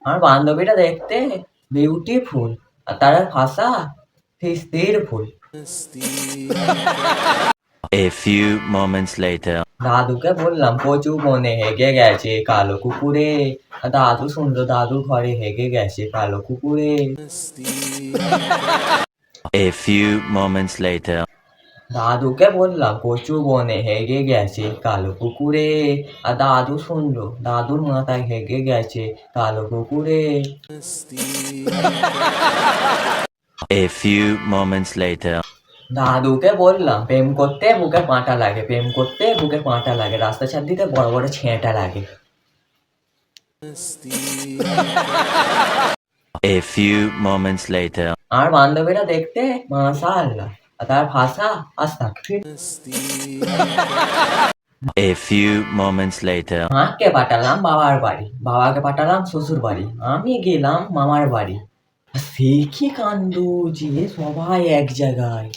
আমার বান্ধবীটা দেখতে বিউটিফুল, আর তার ভাষা স্থিরফুল। A few moments later. দাদুকে বললাম কচু বনে হেগে গেছে কালো কুকুরে। দাদু শুনলো, দাদু ঘরে হেগে গেছে কালো কুকুরে। A few moments later. দাদুকে বললাম কচু বনে হেগে গেছে কালো কুকুরে। আর দাদু শুনলো, দাদুর মাথায় হেগে গেছে কালো কুকুরে। A few moments later. দাদুকে বললাম প্রেম করতে বুকে পাঁটা লাগে, প্রেম করতে বুকে পাঁটা লাগে, রাস্তা ছাড় দিতে বড় বড় ছেঁটা লাগে। A few moments later. আমার বান্ধবীরা দেখতে মাশাআল্লাহ, আর তার ভাষা আস্তাগফির। A few moments later. মাকে পাঠালাম বাবার বাড়ি, বাবাকে পাঠালাম শ্বশুর বাড়ি, আমি গেলাম মামার বাড়ি। সে কি কাণ্ড যে সবাই এক জায়গায়।